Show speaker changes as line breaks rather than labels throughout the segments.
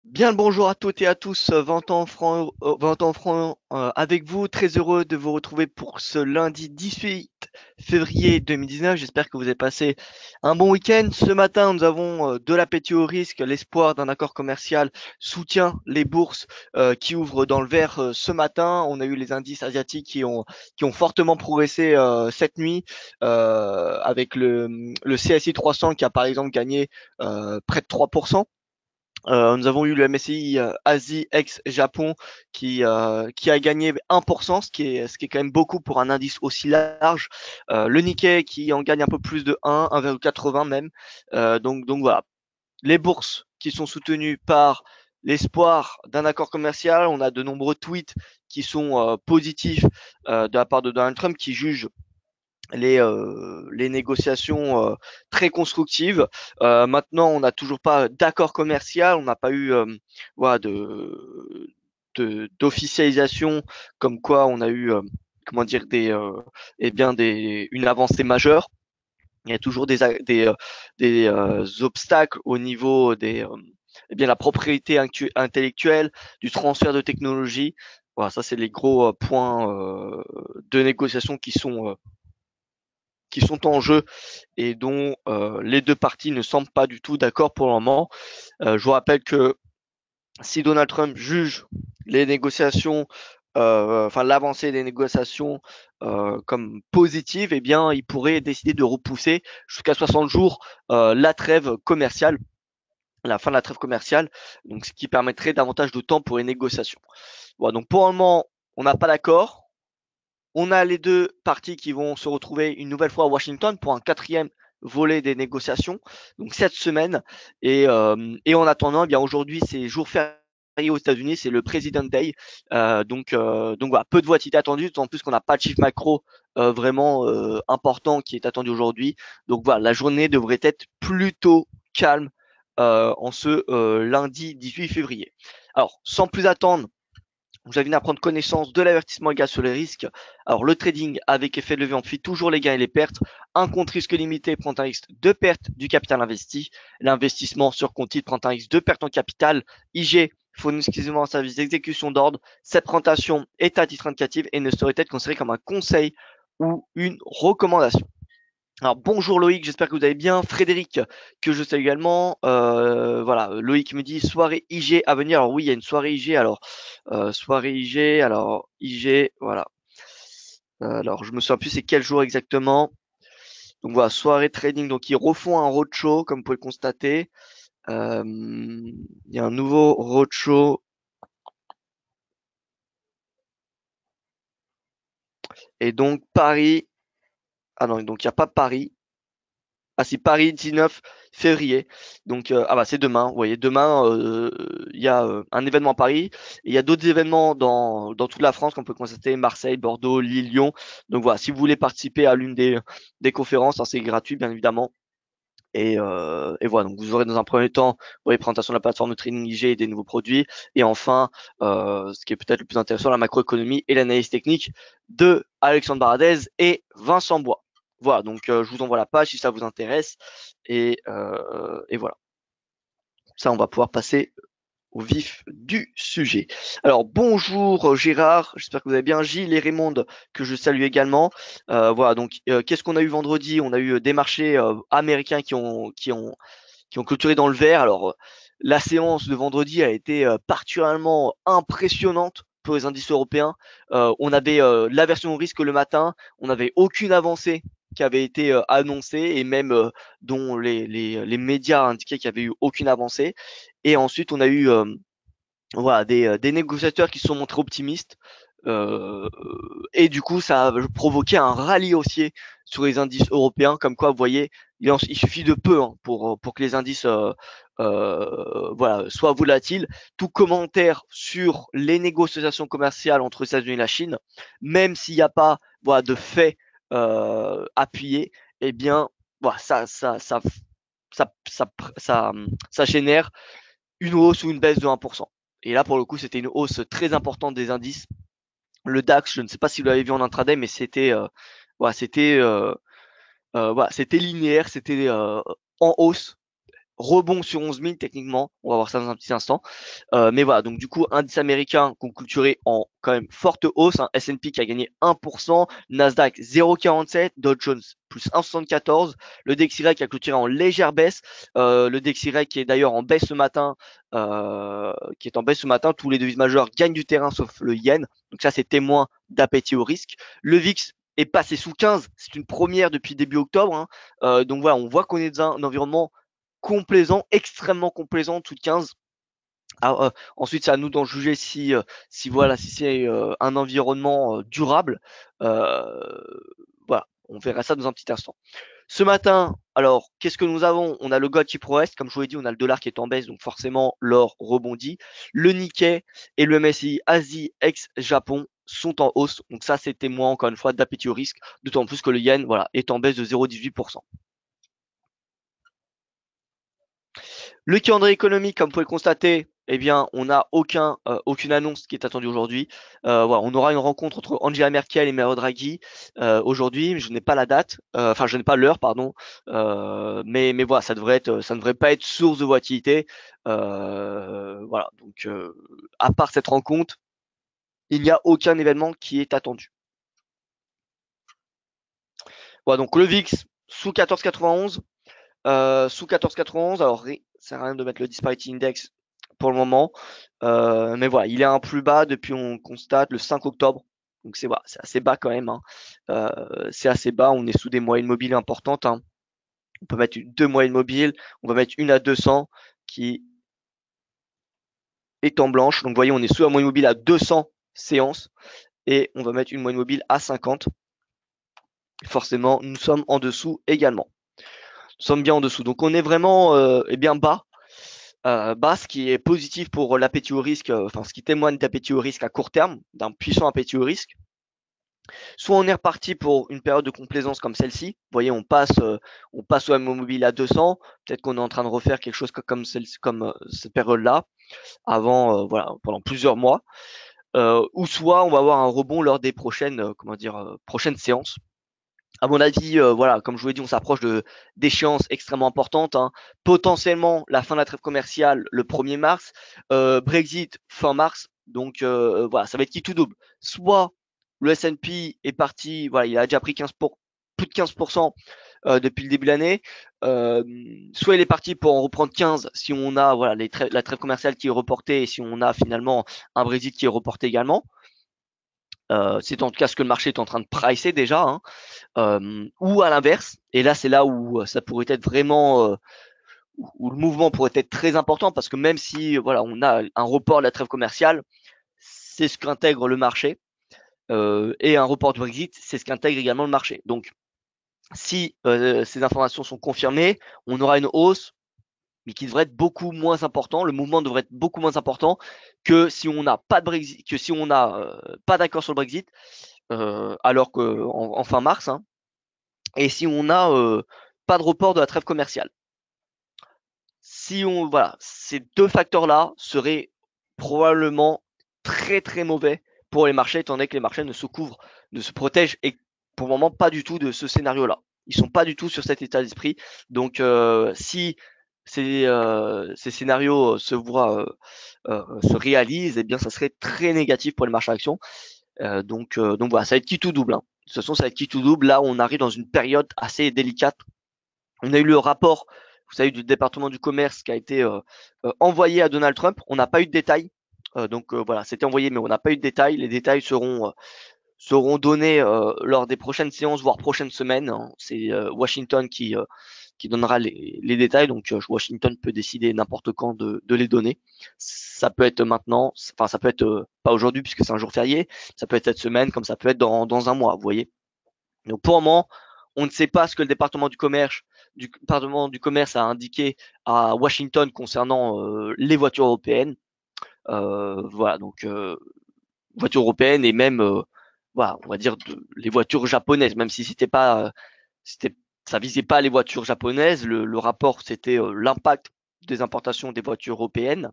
Bien le bonjour à toutes et à tous, 20 ans franc avec vous. Très heureux de vous retrouver pour ce lundi 18 février 2019. J'espère que vous avez passé un bon week-end. Ce matin, nous avons de l'appétit au risque. L'espoir d'un accord commercial soutient les bourses qui ouvrent dans le vert ce matin. On a eu les indices asiatiques qui ont fortement progressé cette nuit avec le CSI 300 qui a par exemple gagné près de 3%. Nous avons eu le MSCI Asie ex-Japon qui a gagné 1%, ce qui est quand même beaucoup pour un indice aussi large. Le Nikkei qui en gagne un peu plus de 1,80 même. Donc voilà, les bourses qui sont soutenues par l'espoir d'un accord commercial. On a de nombreux tweets qui sont positifs de la part de Donald Trump qui juge les négociations très constructives. Maintenant, on n'a toujours pas d'accord commercial, on n'a pas eu voilà, d'officialisation comme quoi on a eu comment dire une avancée majeure. Il y a toujours des obstacles au niveau la propriété intellectuelle, du transfert de technologie. Voilà, ça c'est les gros points de négociation qui sont en jeu et dont les deux parties ne semblent pas du tout d'accord pour le moment. Je vous rappelle que si Donald Trump juge les négociations, enfin l'avancée des négociations comme positive, eh bien, il pourrait décider de repousser jusqu'à 60 jours la trêve commerciale, la fin de la trêve commerciale, donc ce qui permettrait davantage de temps pour les négociations. Voilà, donc pour le moment, on n'a pas d'accord. On a les deux parties qui vont se retrouver une nouvelle fois à Washington pour un quatrième volet des négociations, donc cette semaine. Et en attendant, eh bien aujourd'hui, c'est jour férié aux États-Unis, c'est le President Day. Donc voilà, peu de volatilité attendue, en plus qu'on n'a pas de chiffre macro vraiment important qui est attendu aujourd'hui. Donc voilà, la journée devrait être plutôt calme en ce lundi 18 février. Alors, sans plus attendre, vous avez à prendre connaissance de l'avertissement égal sur les risques. Alors, le trading avec effet de levier amplifie toujours les gains et les pertes. Un compte risque limité prend un risque de perte du capital investi. L'investissement sur compte titre prend un risque de perte en capital. IG fournit exclusivement un service d'exécution d'ordre. Cette présentation est à titre indicatif et ne saurait être considérée comme un conseil ou une recommandation. Alors bonjour Loïc, j'espère que vous allez bien. Frédéric, que je salue également. Voilà, Loïc me dit soirée IG à venir. Alors oui, il y a une soirée IG. Alors soirée IG, alors IG, voilà. Alors je me souviens plus c'est quel jour exactement. Donc voilà, soirée trading. Donc ils refont un roadshow, comme vous pouvez le constater. Il y a un nouveau roadshow. Et donc Paris. Ah non, donc il n'y a pas Paris. Ah si, Paris 19 février. Donc ah bah c'est demain. Vous voyez, demain il y a un événement à Paris. Et il y a d'autres événements dans toute la France qu'on peut constater, Marseille, Bordeaux, Lille, Lyon. Donc voilà, si vous voulez participer à l'une des conférences, hein, c'est gratuit bien évidemment. Et voilà, donc vous aurez dans un premier temps les présentations de la plateforme de trading IG et des nouveaux produits. Et enfin, ce qui est peut-être le plus intéressant, la macroéconomie et l'analyse technique de Alexandre Baradez et Vincent Bois. Voilà, donc je vous envoie la page si ça vous intéresse. Et voilà, ça on va pouvoir passer au vif du sujet. Alors bonjour Gérard, j'espère que vous allez bien. Gilles et Raymond que je salue également. Voilà, donc qu'est-ce qu'on a eu vendredi? On a eu des marchés américains qui ont clôturé dans le vert. Alors la séance de vendredi a été particulièrement impressionnante pour les indices européens. On avait l'aversion au risque le matin, on n'avait aucune avancée qui avait été annoncée et même dont les médias indiquaient qu'il n'y avait eu aucune avancée. Et ensuite, on a eu voilà, des négociateurs qui se sont montrés optimistes. Euh, et du coup, ça a provoqué un rallye haussier sur les indices européens. Comme quoi, vous voyez, il suffit de peu hein, pour que les indices voilà, soient volatiles. Tout commentaire sur les négociations commerciales entre les États-Unis et la Chine, même s'il n'y a pas voilà, de faits appuyés, eh bien, voilà, ça génère une hausse ou une baisse de 1%. Et là, pour le coup, c'était une hausse très importante des indices. Le DAX, je ne sais pas si vous l'avez vu en intraday, mais voilà, c'était linéaire, c'était en hausse. rebond sur 11 000 techniquement, on va voir ça dans un petit instant. Mais voilà, donc du coup, indice américain clôturé en quand même forte hausse, hein. S&P qui a gagné 1%, Nasdaq 0,47, Dow Jones plus 1,74, le DXY qui a clôturé en légère baisse, le DXY qui est d'ailleurs en baisse ce matin, tous les devises majeures gagnent du terrain sauf le yen, donc ça c'est témoin d'appétit au risque. Le VIX est passé sous 15, c'est une première depuis début octobre, hein. Donc voilà, on voit qu'on est dans un environnement complaisant, extrêmement complaisant, tout de 15. Ensuite, c'est à nous d'en juger si voilà, si c'est un environnement durable. Euh, voilà, on verra ça dans un petit instant. Ce matin, alors, qu'est-ce que nous avons? On a le gold qui progresse, comme je vous l'ai dit, on a le dollar qui est en baisse, donc forcément l'or rebondit. Le Nikkei et le MSCI Asie ex-Japon sont en hausse, donc ça c'est témoin encore une fois d'appétit au risque, d'autant plus que le yen voilà, est en baisse de 0,18%. Le calendrier économique, comme vous pouvez le constater, eh bien, on n'a aucune annonce qui est attendue aujourd'hui. Voilà, on aura une rencontre entre Angela Merkel et Mario Draghi aujourd'hui. Je n'ai pas la date, enfin, je n'ai pas l'heure, pardon. Mais voilà, ça ne devrait pas être source de volatilité. Voilà, donc à part cette rencontre, il n'y a aucun événement qui est attendu. Voilà, donc le VIX sous 14,91. Sous 14,91, alors ça sert à rien de mettre le Disparity Index pour le moment. Mais voilà, il est un plus bas depuis, on constate, le 5 octobre. Donc c'est voilà, c'est assez bas quand même, hein. C'est assez bas, on est sous des moyennes mobiles importantes, hein. On peut mettre deux moyennes mobiles, on va mettre une à 200 qui est en blanche. Donc vous voyez, on est sous la moyenne mobile à 200 séances et on va mettre une moyenne mobile à 50. Forcément, nous sommes en dessous également. Nous sommes bien en dessous. Donc on est vraiment bien bas. Bas, ce qui est positif pour l'appétit au risque, enfin ce qui témoigne d'appétit au risque à court terme, d'un puissant appétit au risque. Soit on est reparti pour une période de complaisance comme celle-ci. Vous voyez, on passe au mobile à 200. Peut-être qu'on est en train de refaire quelque chose comme cette période-là, avant, voilà, pendant plusieurs mois. Ou soit on va avoir un rebond lors des prochaines séances. À mon avis, voilà, comme je vous l'ai dit, on s'approche d'échéances extrêmement importantes, hein. Potentiellement la fin de la trêve commerciale le 1er mars, Brexit fin mars. Donc voilà, ça va être qui tout double. Soit le S&P est parti, voilà, il a déjà pris plus de 15% depuis le début de l'année. Soit il est parti pour en reprendre 15 si on a voilà la trêve commerciale qui est reportée et si on a finalement un Brexit qui est reporté également. C'est en tout cas ce que le marché est en train de pricer déjà, hein. Ou à l'inverse, et là c'est là où ça pourrait être vraiment où le mouvement pourrait être très important parce que même si voilà on a un report de la trêve commerciale, c'est ce qu'intègre le marché, et un report du Brexit, c'est ce qu'intègre également le marché. Donc si ces informations sont confirmées, on aura une hausse, mais qui devrait être beaucoup moins important. Le mouvement devrait être beaucoup moins important que si on n'a pas de Brexit, que si on n'a pas d'accord sur le Brexit, alors qu'en fin mars, hein, et si on n'a pas de report de la trêve commerciale. Si on voilà, ces deux facteurs-là seraient probablement très très mauvais pour les marchés, étant donné que les marchés ne se couvrent, ne se protègent et pour le moment pas du tout de ce scénario-là. Ils sont pas du tout sur cet état d'esprit. Donc si ces scénarios se réalisent, eh bien ça serait très négatif pour les marchés actions. Donc voilà, ça va être qui tout double, hein. De toute façon, ça va être qui tout double. Là, on arrive dans une période assez délicate. On a eu le rapport, vous savez, du département du commerce qui a été envoyé à Donald Trump. On n'a pas eu de détails. Donc voilà, c'était envoyé, mais on n'a pas eu de détails. Les détails seront donnés lors des prochaines séances, voire prochaines semaines, hein. C'est Washington qui donnera les détails. Donc Washington peut décider n'importe quand de les donner. Ça peut être maintenant, enfin ça peut être pas aujourd'hui puisque c'est un jour férié. Ça peut être cette semaine, comme ça peut être dans un mois. Vous voyez. Donc pour le moment, on ne sait pas ce que le département du commerce a indiqué à Washington concernant les voitures européennes. Voilà, donc voitures européennes et même voilà, on va dire les voitures japonaises, même si c'était ça visait pas les voitures japonaises. Le rapport c'était l'impact des importations des voitures européennes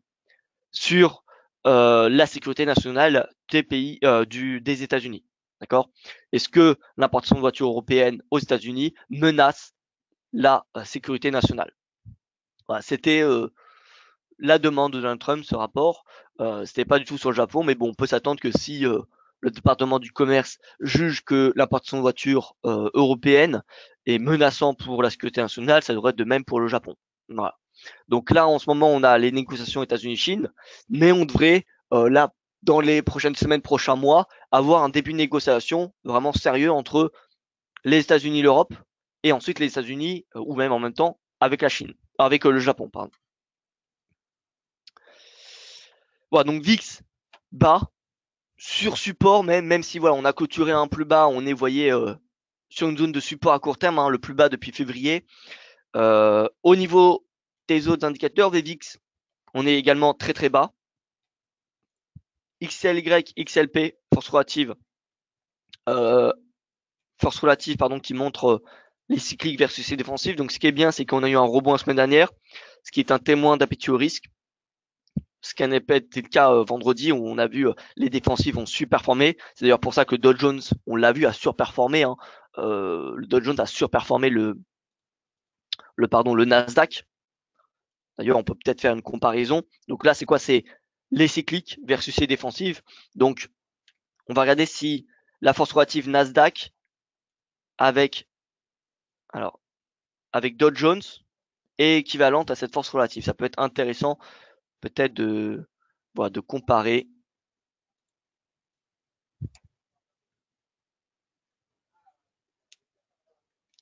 sur la sécurité nationale des pays des États-Unis. D'accord? Est-ce que l'importation de voitures européennes aux États-Unis menace la sécurité nationale? Voilà, c'était la demande de Donald Trump, ce rapport. C'était pas du tout sur le Japon, mais bon, on peut s'attendre que si le département du commerce juge que l'importation de voitures européennes est menaçant pour la sécurité nationale, ça devrait être de même pour le Japon. Voilà. Donc là, en ce moment, on a les négociations États-Unis-Chine, mais on devrait là, dans les prochaines semaines, prochains mois, avoir un début de négociation vraiment sérieux entre les États-Unis et l'Europe, et ensuite les États-Unis, ou même en même temps avec la Chine, avec le Japon, pardon. Voilà, donc VIX bas sur support, même si voilà, on a clôturé un plus bas, on est, vous voyez, sur une zone de support à court terme, hein, le plus bas depuis février. Au niveau des autres indicateurs, VVIX, on est également très très bas. XLY, XLP, euh, force relative pardon, qui montre les cycliques versus les défensifs. Donc ce qui est bien, c'est qu'on a eu un rebond la semaine dernière, ce qui est un témoin d'appétit au risque. Ce qui n'a pas été le cas vendredi où on a vu les défensifs ont surperformé. C'est d'ailleurs pour ça que Dow Jones, on l'a vu, a surperformé. Hein. Le Dow Jones a surperformé le Nasdaq. D'ailleurs, on peut peut-être faire une comparaison. Donc là, c'est quoi? C'est les cycliques versus les défensives. Donc, on va regarder si la force relative Nasdaq avec, alors, avec Dow Jones est équivalente à cette force relative. Ça peut être intéressant peut-être voilà, de comparer.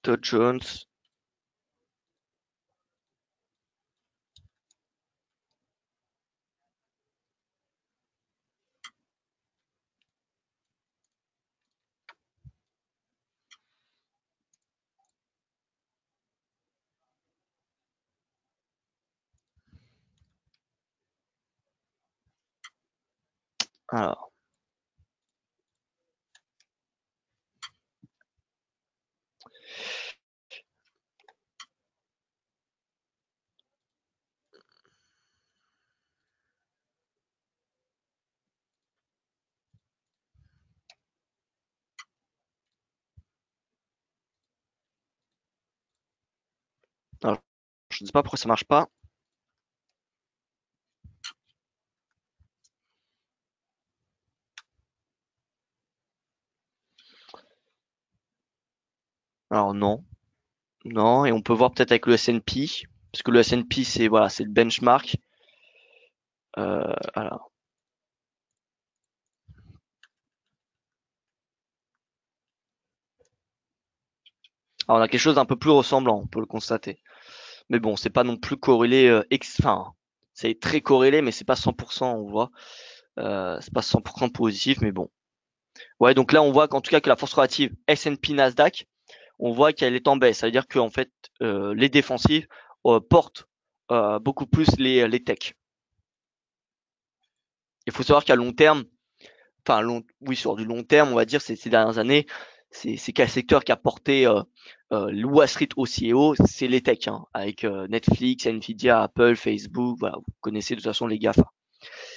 Dow Jones. Alors, alors, je ne sais pas pourquoi ça marche pas. Alors non, non, et on peut voir peut-être avec le S&P, parce que le S&P c'est voilà, c'est le benchmark. Alors, on a quelque chose d'un peu plus ressemblant, on peut le constater. Mais bon, c'est pas non plus corrélé, enfin, c'est très corrélé, mais c'est pas 100%, on voit. C'est pas 100% positif, mais bon. Ouais, donc là, on voit qu'en tout cas que la force relative S&P Nasdaq, on voit qu'elle est en baisse. Ça veut dire qu'en fait, les défensifs portent beaucoup plus les techs. Il faut savoir qu'à long terme, enfin oui, sur du long terme, on va dire ces dernières années, c'est quel secteur qui a porté Wall Street aussi et haut, c'est les techs, hein, avec Netflix, Nvidia, Apple, Facebook, voilà, vous connaissez de toute façon les GAFA.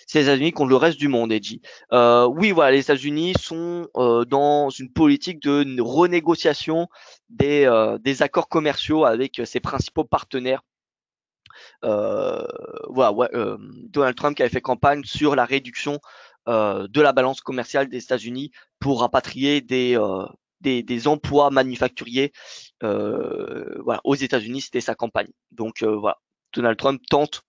C'est les États-Unis contre le reste du monde, Edgy. Oui, voilà, les États-Unis sont dans une politique de renégociation des accords commerciaux avec ses principaux partenaires. Voilà, ouais, Donald Trump qui avait fait campagne sur la réduction de la balance commerciale des États-Unis pour rapatrier des emplois manufacturiers voilà, aux États-Unis, c'était sa campagne. Donc voilà, Donald Trump tente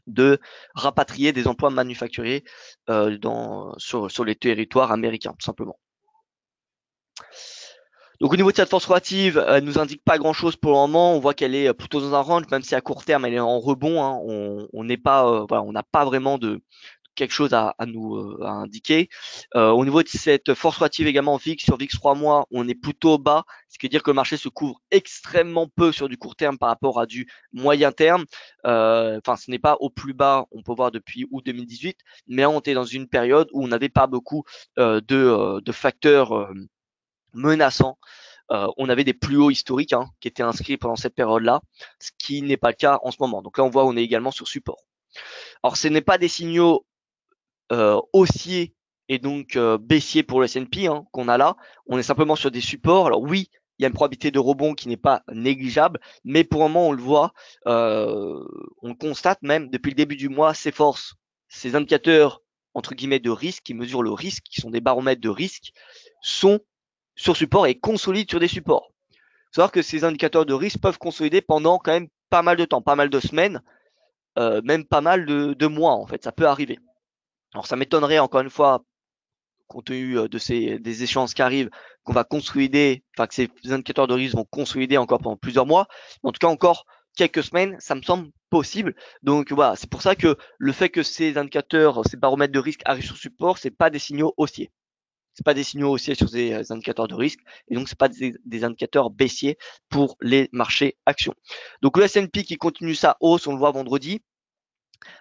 de rapatrier des emplois manufacturiers sur les territoires américains, tout simplement. Donc au niveau de cette force relative, elle nous indique pas grand chose pour le moment. On voit qu'elle est plutôt dans un range, même si à court terme elle est en rebond. Hein. On n'est pas, voilà, on n'a pas vraiment de quelque chose à nous à indiquer. Au niveau de cette force relative également VIX sur VIX 3 mois, on est plutôt bas, ce qui veut dire que le marché se couvre extrêmement peu sur du court terme par rapport à du moyen terme. Enfin, ce n'est pas au plus bas, on peut voir depuis août 2018, mais on était dans une période où on n'avait pas beaucoup de facteurs menaçants. On avait des plus hauts historiques hein, qui étaient inscrits pendant cette période-là, ce qui n'est pas le cas en ce moment. Donc là, on voit on est également sur support. Alors, ce n'est pas des signaux haussiers et donc baissiers pour le S&P hein, qu'on a là. On est simplement sur des supports. Alors oui, il y a une probabilité de rebond qui n'est pas négligeable, mais pour le moment, on le voit, on constate même depuis le début du mois, ces indicateurs entre guillemets de risque qui mesurent le risque, qui sont des baromètres de risque, sont sur support et consolident sur des supports. Il faut savoir que ces indicateurs de risque peuvent consolider pendant quand même pas mal de temps, pas mal de semaines, même pas mal de mois en fait, ça peut arriver. Alors ça m'étonnerait encore une fois, compte tenu des échéances qui arrivent, qu'on va consolider, enfin que ces indicateurs de risque vont consolider encore pendant plusieurs mois. Mais en tout cas, encore quelques semaines, ça me semble possible. Donc voilà, c'est pour ça que le fait que ces indicateurs, ces baromètres de risque arrivent sur support, c'est pas des signaux haussiers. C'est pas des signaux haussiers sur ces indicateurs de risque, et donc c'est pas des indicateurs baissiers pour les marchés actions. Donc le S&P qui continue sa hausse, on le voit vendredi.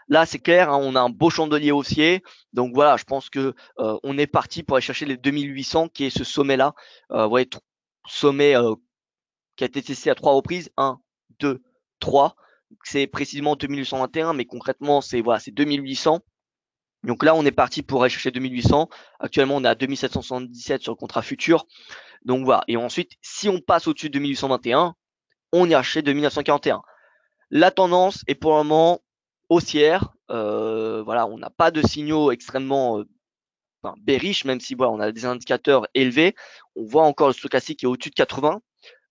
Là, c'est clair, hein, on a un beau chandelier haussier. Donc voilà, je pense que on est parti pour aller chercher les 2800, qui est ce sommet-là. Vous voyez, sommet qui a été testé à 3 reprises. 1, 2, 3. C'est précisément 2821, mais concrètement, c'est voilà, c'est 2800. Donc là, on est parti pour aller chercher 2800. Actuellement, on est à 2777 sur le contrat futur. Donc voilà. Et ensuite, si on passe au-dessus de 2821, on ira chercher 2941. La tendance est pour le moment haussière. Voilà, on n'a pas de signaux extrêmement bearish, même si voilà, on a des indicateurs élevés. On voit encore le stochastique qui est au-dessus de 80.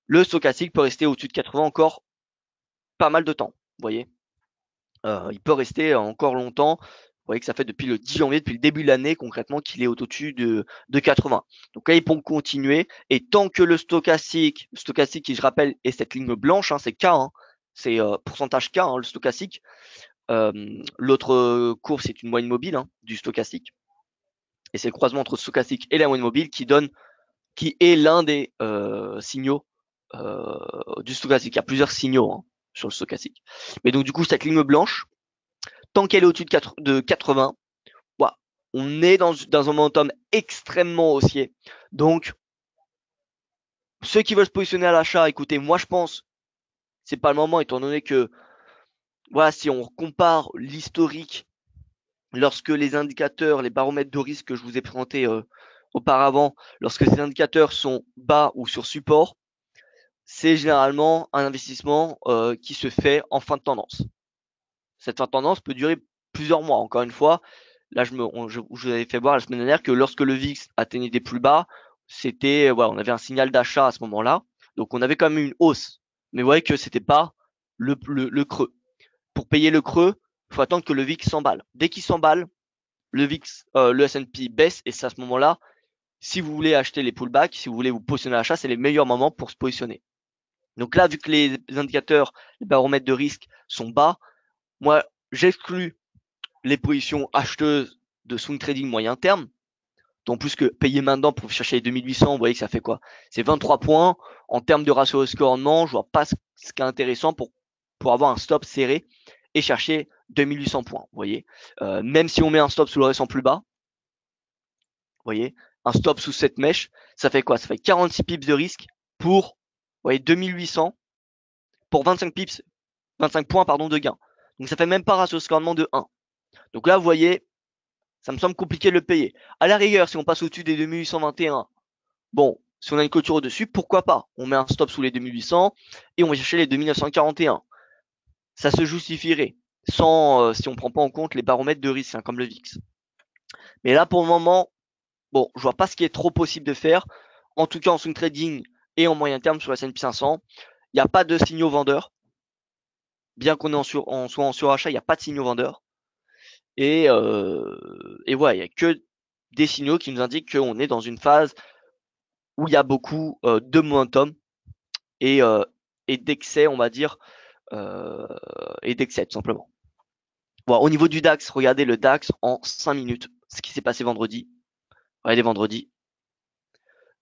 Le stochastique peut rester au-dessus de 80 encore pas mal de temps. Vous voyez, il peut rester encore longtemps. Vous voyez que ça fait depuis le 10 janvier, depuis le début de l'année concrètement, qu'il est au-dessus de 80. Donc là, ils pourront continuer. Et tant que le stochastique qui, je rappelle, est cette ligne blanche, hein, c'est K, hein, c'est pourcentage K, hein, le stochastique. L'autre courbe, c'est une moyenne mobile, hein, du stochastique. Et c'est le croisement entre le stochastique et la moyenne mobile qui est l'un des signaux du stochastique. Il y a plusieurs signaux, hein, sur le stochastique. Mais donc du coup, cette ligne blanche, tant qu'elle est au-dessus de 80, voilà, on est dans un momentum extrêmement haussier. Donc, ceux qui veulent se positionner à l'achat, écoutez, moi je pense, c'est pas le moment, étant donné que, voilà, si on compare l'historique, lorsque les indicateurs, les baromètres de risque que je vous ai présentés auparavant, lorsque ces indicateurs sont bas ou sur support, c'est généralement un investissement qui se fait en fin de tendance. Cette fin de tendance peut durer plusieurs mois. Encore une fois, là, je vous avais fait voir la semaine dernière que lorsque le VIX atteignait des plus bas, c'était, voilà, on avait un signal d'achat à ce moment-là. Donc, on avait quand même une hausse. Mais vous voyez que c'était pas le creux. Pour payer le creux, il faut attendre que le VIX s'emballe. Dès qu'il s'emballe, le VIX, le S&P baisse, et c'est à ce moment-là, si vous voulez acheter les pullbacks, si vous voulez vous positionner à l'achat, c'est les meilleurs moments pour se positionner. Donc là, vu que les indicateurs, les baromètres de risque sont bas, moi, j'exclus les positions acheteuses de swing trading moyen terme. Donc plus que payer maintenant pour chercher les 2800, vous voyez que ça fait quoi? C'est 23 points. En termes de ratio risque rendement, je vois pas ce qui est intéressant pour avoir un stop serré et chercher 2800 points. Vous voyez, même si on met un stop sous le récent plus bas, vous voyez, un stop sous cette mèche, ça fait quoi? Ça fait 46 pips de risque pour, vous voyez, 2800 pour 25 pips, 25 points pardon de gain. Donc ça fait même pas ratio risque rendement de 1. Donc là, vous voyez, ça me semble compliqué de le payer. À la rigueur, si on passe au-dessus des 2821, bon, si on a une clôture au-dessus, pourquoi pas? On met un stop sous les 2800 et on va chercher les 2941. Ça se justifierait sans, si on prend pas en compte les baromètres de risque, hein, comme le VIX. Mais là, pour le moment, bon, je vois pas ce qui est trop possible de faire. En tout cas, en swing trading et en moyen terme sur la S&P 500, il n'y a pas de signaux vendeurs. Bien qu'on soit en surachat, il n'y a pas de signaux vendeurs. Et voilà, il n'y a que des signaux qui nous indiquent qu'on est dans une phase où il y a beaucoup de momentum et, d'excès, on va dire, et d'excès tout simplement. Voilà, au niveau du DAX, regardez le DAX en 5 minutes, ce qui s'est passé vendredi. Regardez vendredi.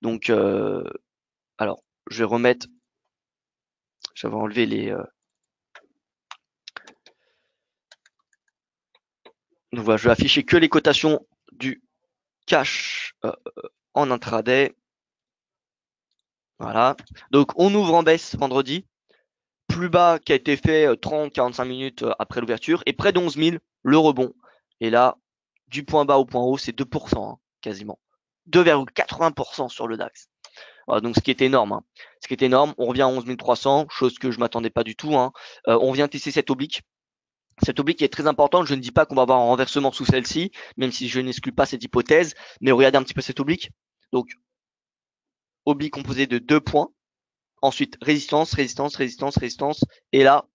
Donc, alors, je vais remettre, j'avais enlevé les... donc voilà, je vais afficher que les cotations du cash en intraday. Voilà. Donc, on ouvre en baisse vendredi. Plus bas qui a été fait 30-45 minutes après l'ouverture. Et près de 11 000, le rebond. Et là, du point bas au point haut, c'est 2%, hein, quasiment. 2,80% sur le DAX. Voilà, donc ce qui est énorme, hein. Ce qui est énorme, on revient à 11 300, chose que je m'attendais pas du tout, hein. On vient tester cette oblique. Cette oblique est très importante. Je ne dis pas qu'on va avoir un renversement sous celle-ci, même si je n'exclus pas cette hypothèse. Mais regardez un petit peu cette oblique. Donc, oblique composée de 2 points. Ensuite, résistance, résistance, résistance, résistance. Et là,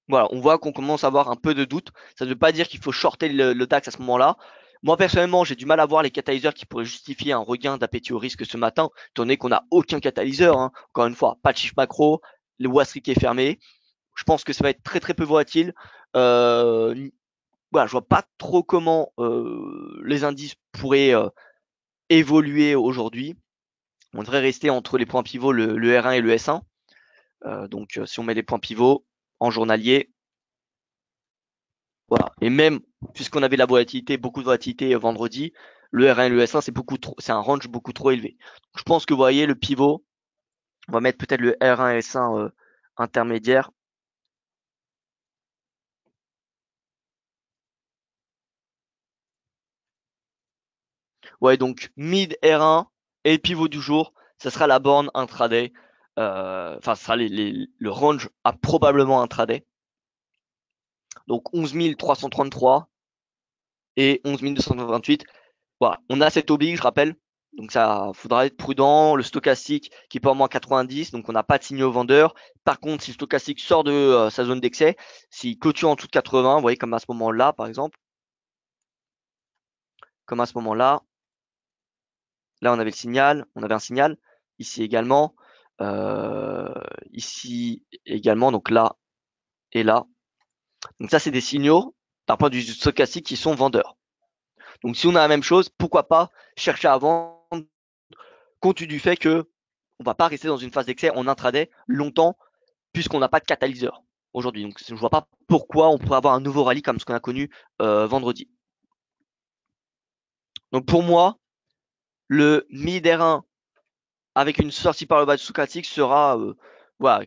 voilà, on voit qu'on commence à avoir un peu de doute. Ça ne veut pas dire qu'il faut shorter le DAX à ce moment-là. Moi, personnellement, j'ai du mal à voir les catalyseurs qui pourraient justifier un regain d'appétit au risque ce matin, étant donné qu'on n'a aucun catalyseur, hein. Encore une fois, pas de chiffre macro, le Wall Street est fermé. Je pense que ça va être très très peu volatile. Voilà, je vois pas trop comment les indices pourraient évoluer aujourd'hui. On devrait rester entre les points pivots, le R1 et le S1. Donc, si on met les points pivots en journalier, voilà. Et même, puisqu'on avait la volatilité, beaucoup de volatilité vendredi, le R1 et le S1, c'est un range beaucoup trop élevé. Donc, je pense que vous voyez le pivot, on va mettre peut-être le R1 et S1 intermédiaire. Ouais, donc mid R1 et le pivot du jour, ça sera la borne intraday. Enfin, ça sera le range à probablement intraday. Donc 11 333 et 11 228. Voilà, on a cette oblique, je rappelle. Donc ça faudra être prudent. Le stochastique qui peut en moins 90, donc on n'a pas de signaux vendeurs. Par contre, si le stochastique sort de sa zone d'excès, s'il clôture en dessous de 80, vous voyez comme à ce moment-là, par exemple, comme à ce moment-là, là on avait le signal, on avait un signal, ici également, ici également, donc là et là. Donc ça c'est des signaux d'un point de vue stochastique qui sont vendeurs. Donc si on a la même chose, pourquoi pas chercher à vendre compte tenu du fait que on va pas rester dans une phase d'excès en intraday longtemps puisqu'on n'a pas de catalyseur aujourd'hui. Donc je vois pas pourquoi on pourrait avoir un nouveau rallye comme ce qu'on a connu vendredi. Donc pour moi, le mid R1 avec une sortie par le bas de stochastique sera voilà,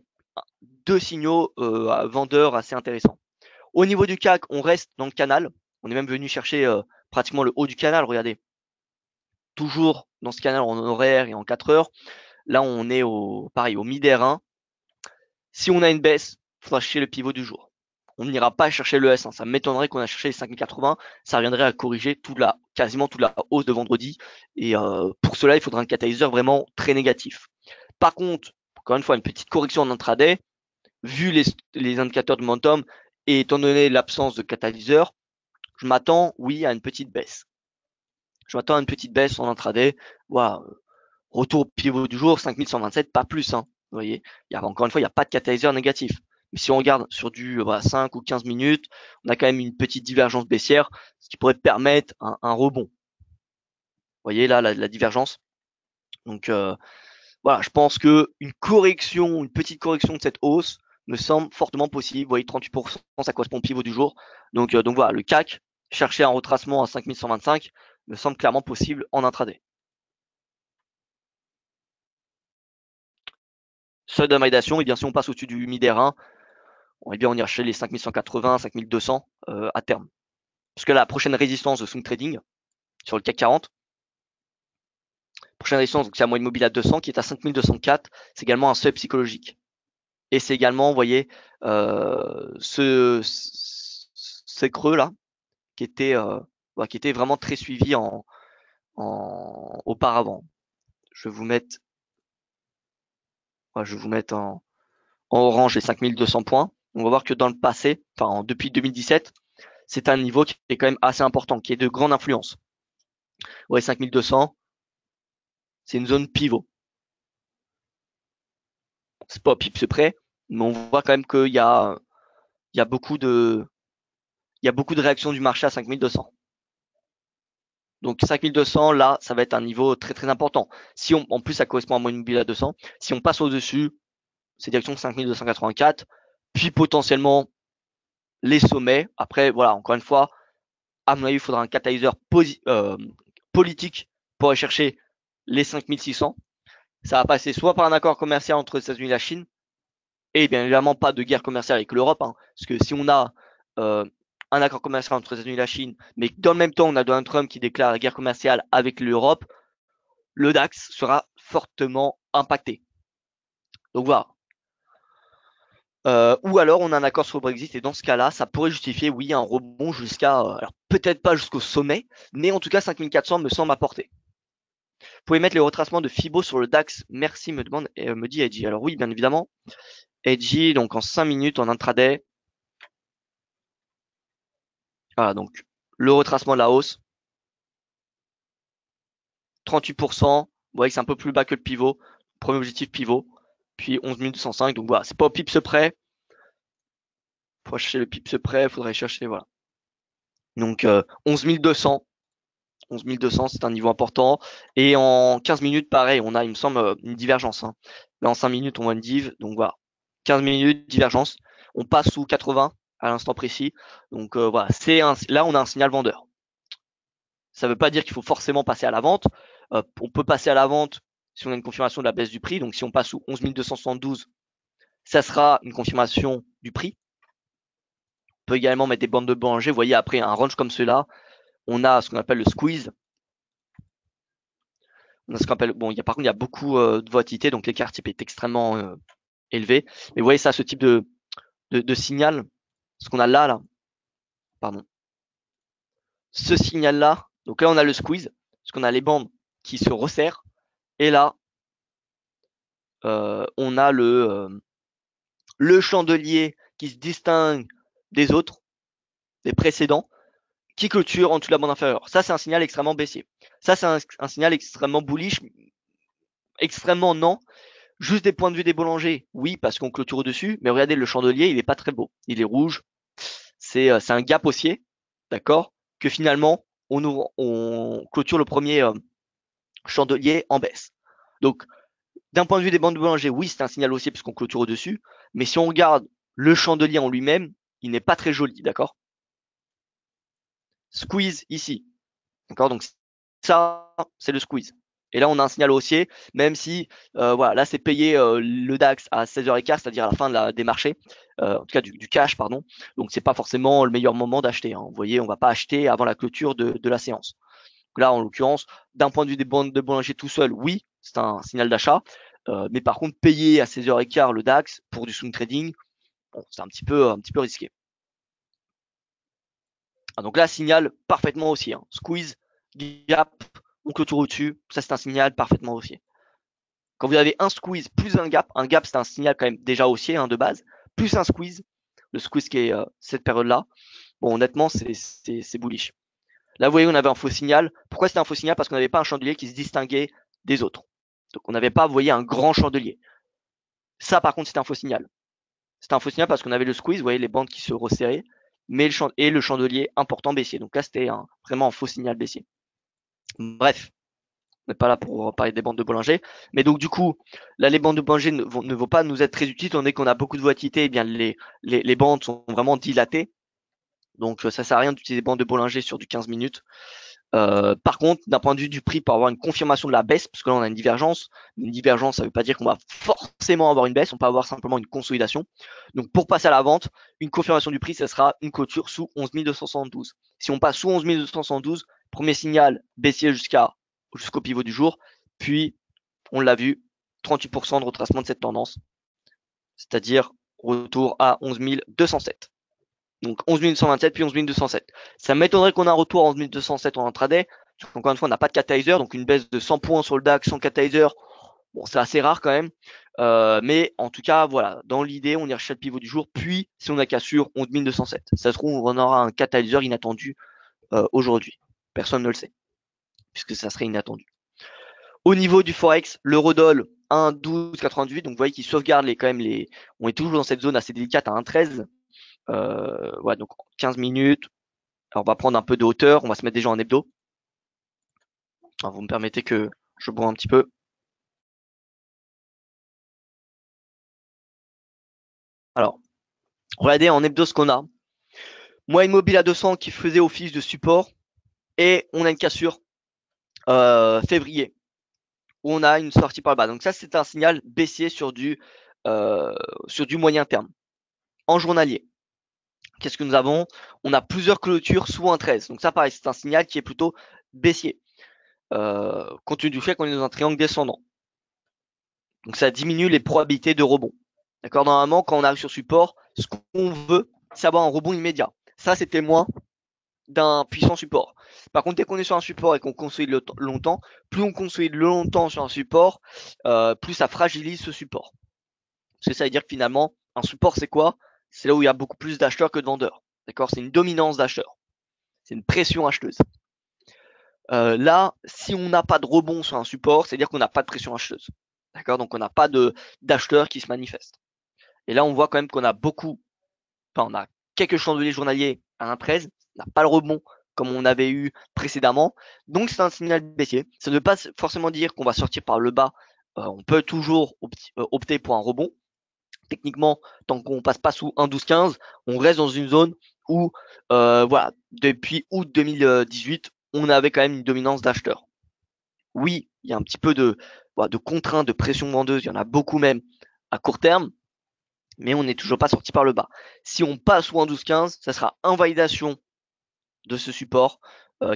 deux signaux vendeurs assez intéressants. Au niveau du CAC, on reste dans le canal. On est même venu chercher pratiquement le haut du canal, regardez. Toujours dans ce canal en horaire et en 4 heures. Là, on est pareil, au mid R1. Si on a une baisse, il faudra chercher le pivot du jour. On n'ira pas chercher le S1. Ça m'étonnerait qu'on a cherché les 5080. Ça reviendrait à corriger quasiment toute la hausse de vendredi. Et pour cela, il faudra un catalyseur vraiment très négatif. Par contre, encore une fois, une petite correction en intraday, vu les indicateurs de momentum et étant donné l'absence de catalyseur, je m'attends, oui, à une petite baisse. Je m'attends à une petite baisse en intraday. Voilà, retour au pivot du jour, 5127, pas plus, hein. Vous voyez, encore une fois, il n'y a pas de catalyseur négatif. Mais si on regarde sur du 5 ou 15 minutes, on a quand même une petite divergence baissière, ce qui pourrait permettre un rebond. Vous voyez là la divergence. Donc voilà, je pense que une petite correction de cette hausse me semble fortement possible. Vous voyez, 38%, ça correspond au pivot du jour. Donc voilà, le CAC, chercher un retracement à 5125 me semble clairement possible en intraday. Seuil de validation, et bien si on passe au-dessus du MIDR1, on ira chercher les 5180, 5200 à terme. Parce que la prochaine résistance de swing trading sur le CAC 40, prochaine résistance, donc c'est la moyenne mobile à 200 qui est à 5204, c'est également un seuil psychologique. Et c'est également, vous voyez, ces creux là qui étaient vraiment très suivis auparavant. Je vais vous mettre en orange les 5200 points. On va voir que dans le passé, depuis 2017, c'est un niveau qui est quand même assez important, qui est de grande influence. Ouais, 5200, c'est une zone pivot. C'est pas au pips près, mais on voit quand même qu'il y a beaucoup de réactions du marché à 5200. Donc 5200, là, ça va être un niveau très très important. Si en plus ça correspond à moyenne mobile à 200, si on passe au-dessus, c'est direction 5284, puis potentiellement les sommets. Après, voilà, encore une fois, à mon avis, il faudra un catalyseur politique pour aller chercher les 5600. Ça va passer soit par un accord commercial entre les États-Unis et la Chine, et bien évidemment pas de guerre commerciale avec l'Europe, hein, parce que si on a un accord commercial entre les États-Unis et la Chine, mais que dans le même temps on a Donald Trump qui déclare la guerre commerciale avec l'Europe, le DAX sera fortement impacté. Donc voilà. Ou alors on a un accord sur le Brexit et dans ce cas-là, ça pourrait justifier, oui, un rebond jusqu'à, alors peut-être pas jusqu'au sommet, mais en tout cas 5400 me semble apporter. Vous pouvez mettre les retracements de Fibo sur le DAX. Merci, me dit Edgy. Alors oui, bien évidemment. Edgy, donc en 5 minutes en intraday. Voilà, donc le retracement de la hausse. 38%. Vous voyez que c'est un peu plus bas que le pivot. Premier objectif pivot. Puis 11 205. Donc voilà, c'est pas au pips près. Pour chercher le pips près, il faudrait chercher, voilà. Donc 11 200. 11 200, c'est un niveau important. Et en 15 minutes, pareil, on a, il me semble, une divergence. Hein. Là, en 5 minutes, on voit une div. Donc voilà. 15 minutes, divergence. On passe sous 80 à l'instant précis. Donc voilà, là, on a un signal vendeur. Ça ne veut pas dire qu'il faut forcément passer à la vente. On peut passer à la vente si on a une confirmation de la baisse du prix. Donc si on passe sous 11 272, ça sera une confirmation du prix. On peut également mettre des bandes de Bollinger. Vous voyez, après un range comme cela, on a ce qu'on appelle le squeeze. On a ce qu'on appelle, bon, par contre, il y a beaucoup de volatilité, donc l'écart type est extrêmement élevé. Mais vous voyez ça, ce type de signal, ce qu'on a là, pardon. Ce signal-là, donc là, on a le squeeze, parce qu'on a les bandes qui se resserrent. Et là, on a le chandelier qui se distingue des autres, des précédents, qui clôture en dessous de la bande inférieure. Ça, c'est un signal extrêmement baissier. Ça, c'est un signal extrêmement bullish. Extrêmement non. Juste des points de vue des Bollinger, oui, parce qu'on clôture au-dessus. Mais regardez, le chandelier, il est pas très beau. Il est rouge. C'est un gap haussier, d'accord, que finalement, on clôture le premier chandelier en baisse. Donc, d'un point de vue des bandes de Bollinger, oui, c'est un signal haussier puisqu'on clôture au-dessus. Mais si on regarde le chandelier en lui-même, il n'est pas très joli, d'accord. Squeeze ici, d'accord. Donc ça, c'est le squeeze. Et là, on a un signal haussier, même si, voilà, là, c'est payé le DAX à 16h15, c'est-à-dire à la fin des marchés, en tout cas du cash, pardon. Donc, c'est pas forcément le meilleur moment d'acheter. Hein. Vous voyez, on va pas acheter avant la clôture de la séance. Donc là, en l'occurrence, d'un point de vue des bandes de Bollinger tout seul, oui, c'est un signal d'achat. Mais par contre, payer à 16h15 le DAX pour du swing trading, bon, c'est un petit peu risqué. Ah, donc là, signal parfaitement haussier. Hein. Squeeze, gap, on clôture au-dessus. Ça, c'est un signal parfaitement haussier. Quand vous avez un squeeze plus un gap c'est un signal quand même déjà haussier hein, de base, plus un squeeze, le squeeze qui est cette période-là, bon honnêtement c'est bullish. Là vous voyez on avait un faux signal. Pourquoi c'était un faux signal? Parce qu'on n'avait pas un chandelier qui se distinguait des autres. Donc on n'avait pas, vous voyez, un grand chandelier. Ça par contre c'était un faux signal. C'était un faux signal parce qu'on avait le squeeze, vous voyez les bandes qui se resserraient, mais le chandelier important baissier. Donc là c'était vraiment un faux signal baissier. Bref, on n'est pas là pour parler des bandes de Bollinger. Mais donc, du coup, là, les bandes de Bollinger ne vont pas nous être très utiles, étant donné qu'on a beaucoup de volatilité, eh bien, les bandes sont vraiment dilatées. Donc, ça sert à rien d'utiliser des bandes de Bollinger sur du 15 minutes. Par contre, d'un point de vue du prix, pour avoir une confirmation de la baisse, parce que là, on a une divergence. Une divergence, ça ne veut pas dire qu'on va forcément avoir une baisse, on peut avoir simplement une consolidation. Donc, pour passer à la vente, une confirmation du prix, ça sera une clôture sous 11 272. Si on passe sous 11 272, premier signal baissier jusqu'au pivot du jour, puis on l'a vu, 38% de retracement de cette tendance, c'est-à-dire retour à 11 207. Donc 11 227 puis 11 207. Ça m'étonnerait qu'on ait un retour à 11 207 en intraday. Encore une fois, on n'a pas de catalyseur, donc une baisse de 100 points sur le DAX sans catalyseur, bon, c'est assez rare quand même. Mais en tout cas, voilà, dans l'idée, on ira chercher le pivot du jour, puis si on a cassure, 11 207. Ça se trouve, on aura un catalyseur inattendu aujourd'hui. Personne ne le sait, puisque ça serait inattendu. Au niveau du Forex, l'Eurodoll 1,1298, donc vous voyez qu'il sauvegarde on est toujours dans cette zone assez délicate à 1,13. Voilà, donc 15 minutes. Alors on va prendre un peu de hauteur, on va se mettre déjà en hebdo. Alors vous me permettez que je bois un petit peu. Alors, regardez en hebdo ce qu'on a. Moyenne mobile à 200 qui faisait office de support et on a une cassure février où on a une sortie par le bas. Donc ça c'est un signal baissier sur du moyen terme. En journalier, qu'est-ce que nous avons? On a plusieurs clôtures sous 1,13. Donc ça pareil, c'est un signal qui est plutôt baissier. compte tenu du fait qu'on est dans un triangle descendant. Donc ça diminue les probabilités de rebond. D'accord. Normalement, quand on arrive sur support, ce qu'on veut, c'est avoir un rebond immédiat. Ça, c'est témoin d'un puissant support. Par contre, dès qu'on est sur un support et qu'on consolide longtemps, plus on consolide longtemps sur un support, plus ça fragilise ce support. Parce que ça veut dire que finalement, un support, c'est quoi? C'est là où il y a beaucoup plus d'acheteurs que de vendeurs. D'accord. C'est une dominance d'acheteurs. C'est une pression acheteuse. Là, si on n'a pas de rebond sur un support, c'est-à-dire qu'on n'a pas de pression acheteuse. D'accord. Donc, on n'a pas d'acheteurs qui se manifestent. Et là, on voit quand même qu'on a on a quelques chandeliers journaliers à 1,13, on n'a pas le rebond comme on avait eu précédemment. Donc, c'est un signal baissier. Ça ne veut pas forcément dire qu'on va sortir par le bas. On peut toujours opter pour un rebond. Techniquement, tant qu'on passe pas sous 1,1215, on reste dans une zone où, voilà, depuis août 2018, on avait quand même une dominance d'acheteurs. Oui, il y a un petit peu de contraintes, de pression vendeuse, il y en a beaucoup même à court terme, mais on n'est toujours pas sorti par le bas. Si on passe sous 1,1215, ça sera invalidation de ce support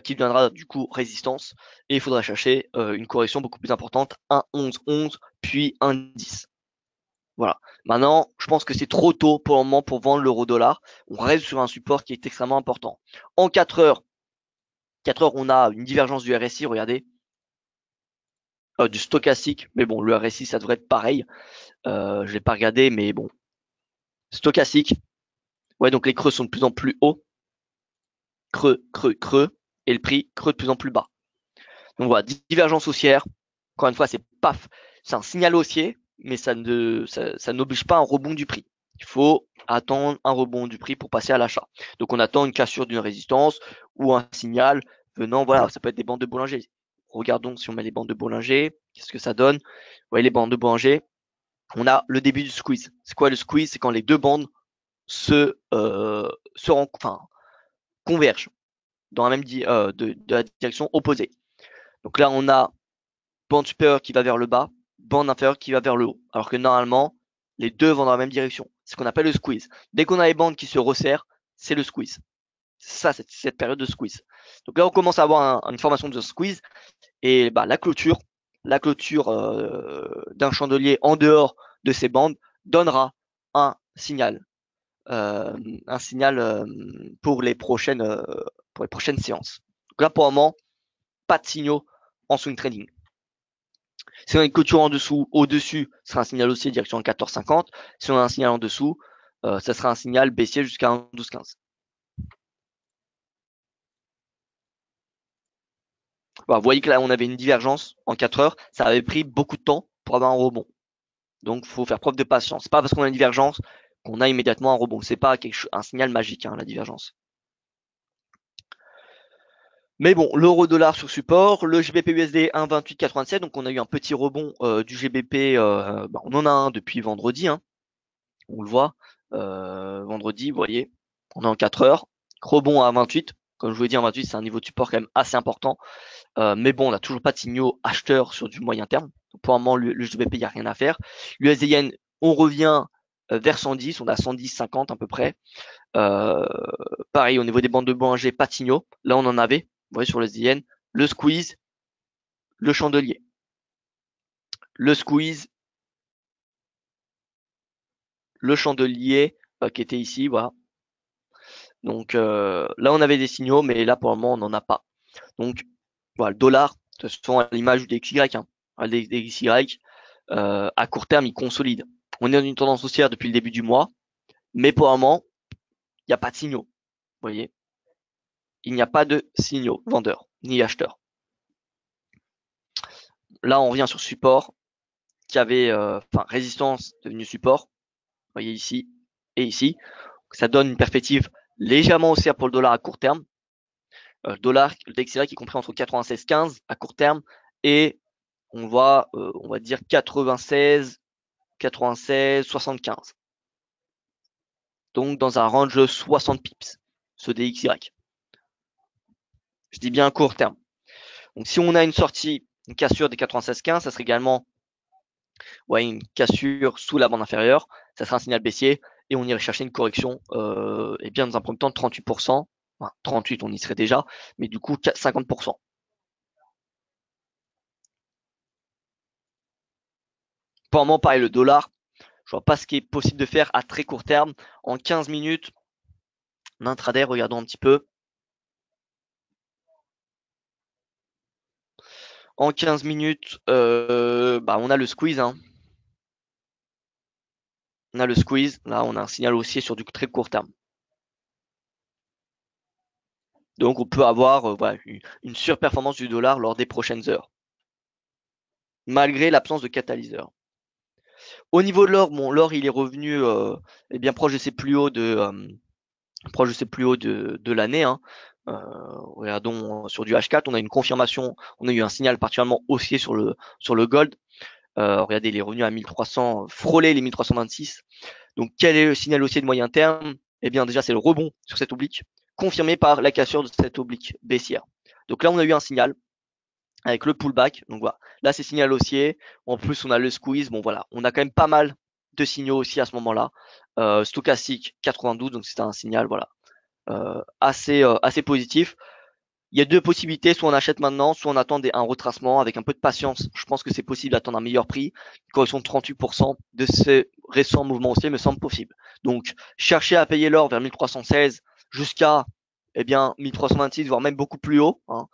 qui deviendra du coup résistance, et il faudra chercher une correction beaucoup plus importante, 1,1111 puis 1,10. Voilà. Maintenant, je pense que c'est trop tôt pour le moment pour vendre l'euro-dollar. On reste sur un support qui est extrêmement important. En 4 heures, on a une divergence du RSI, regardez, du stochastique, mais bon, le RSI, ça devrait être pareil. Je l'ai pas regardé, mais bon. Stochastique. Ouais, donc les creux sont de plus en plus hauts. Creux, creux, creux. Et le prix, creux de plus en plus bas. Donc voilà, divergence haussière. Encore une fois, c'est un signal haussier, mais ça n'oblige pas un rebond du prix. Il faut attendre un rebond du prix pour passer à l'achat. Donc on attend une cassure d'une résistance ou un signal venant, voilà, ça peut être des bandes de Bollinger. Regardons si on met les bandes de Bollinger, qu'est-ce que ça donne. Vous voyez les bandes de Bollinger, on a le début du squeeze. C'est quoi le squeeze? C'est quand les deux bandes convergent dans la même de la direction opposée. Donc là, on a bande supérieure qui va vers le bas, bande inférieure qui va vers le haut. Alors que normalement, les deux vont dans la même direction. C'est ce qu'on appelle le squeeze. Dès qu'on a les bandes qui se resserrent, c'est le squeeze. C'est ça, cette période de squeeze. Donc là, on commence à avoir une formation de squeeze. Et bah, la clôture d'un chandelier en dehors de ces bandes donnera un signal. Un signal pour les prochaines séances. Donc là, pour le moment, pas de signaux en swing trading. Si on a une clôture en dessous, au-dessus, ce sera un signal haussier direction 14,50. Si on a un signal en dessous, ça sera un signal baissier jusqu'à 1,1215. Voilà, vous voyez que là, on avait une divergence en 4 heures. Ça avait pris beaucoup de temps pour avoir un rebond. Donc, il faut faire preuve de patience. C'est pas parce qu'on a une divergence qu'on a immédiatement un rebond. C'est pas un signal magique, hein, la divergence. Mais bon, l'euro-dollar sur support, le GBP-USD 1,2887, donc on a eu un petit rebond du GBP, on en a un depuis vendredi, hein, on le voit, vendredi, vous voyez, on est en 4 heures, rebond à 28, comme je vous l'ai dit, 28 c'est un niveau de support quand même assez important, mais bon, on n'a toujours pas de signaux acheteurs sur du moyen terme, donc pour le moment le GBP, il n'y a rien à faire. L'USD Yen, on revient vers 110, on a 110,50 à peu près, pareil au niveau des bandes de Bollinger, pas de signaux, là on en avait. Vous voyez sur le ZN, le squeeze, le chandelier. Le squeeze, le chandelier qui était ici, voilà. Donc là, on avait des signaux, mais là, pour le moment, on n'en a pas. Donc, voilà, le dollar, de toute façon, à l'image du DXY, hein, le DXY, à court terme, il consolide. On est dans une tendance haussière depuis le début du mois, mais pour le moment, il n'y a pas de signaux. Vous voyez, il n'y a pas de signaux vendeurs ni acheteurs. Là, on revient sur support qui avait, résistance devenu support. Vous voyez ici et ici. Ça donne une perspective légèrement haussière pour le dollar à court terme. Le dollar, le DXY qui est compris entre 96,15 à court terme et on voit, on va dire 96, 75. Donc dans un range de 60 pips, ce DXY. Je dis bien à court terme. Donc si on a une sortie, une cassure des 96,15, ça serait également une cassure sous la bande inférieure, ça sera un signal baissier et on irait chercher une correction et bien dans un premier temps de 38%. Enfin, 38 on y serait déjà, mais du coup 50%. Pour le moment, pareil, le dollar, je vois pas ce qui est possible de faire à très court terme. En 15 minutes, en intraday, regardons un petit peu. En 15 minutes, on a le squeeze. Hein. On a le squeeze. Là, on a un signal haussier sur du très court terme. Donc, on peut avoir une surperformance du dollar lors des prochaines heures, malgré l'absence de catalyseur. Au niveau de l'or, bon, l'or, il est revenu bien proche de ses plus hauts de l'année. Hein. Regardons sur du H4, on a une confirmation, on a eu un signal particulièrement haussier sur le gold. Regardez, il est revenu à 1300, frôler les 1326. Donc, quel est le signal haussier de moyen terme? Eh bien, déjà, c'est le rebond sur cette oblique, confirmé par la cassure de cette oblique baissière. Donc là, on a eu un signal avec le pullback. Donc voilà, là, c'est signal haussier. En plus, on a le squeeze. Bon, voilà, on a quand même pas mal de signaux aussi à ce moment-là. Stochastique 92, donc c'est un signal, voilà, assez positif. Il y a deux possibilités, soit on achète maintenant, soit on attend un retracement avec un peu de patience. Je pense que c'est possible d'attendre un meilleur prix. Une correction de 38% de ces récents mouvements haussiers me semble possible. Donc, chercher à payer l'or vers 1316 jusqu'à 1326, voire même beaucoup plus haut, hein,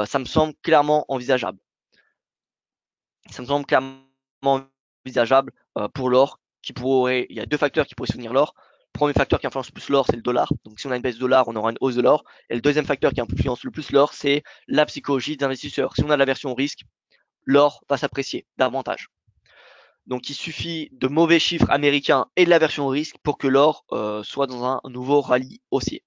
ça me semble clairement envisageable. Ça me semble clairement envisageable pour l'or. Il y a deux facteurs qui pourraient soutenir l'or. Le premier facteur qui influence plus l'or, c'est le dollar. Donc, si on a une baisse de dollar, on aura une hausse de l'or. Et le deuxième facteur qui influence le plus l'or, c'est la psychologie des investisseurs. Si on a l'aversion au risque, l'or va s'apprécier davantage. Donc, il suffit de mauvais chiffres américains et de l'aversion au risque pour que l'or soit dans un nouveau rallye haussier.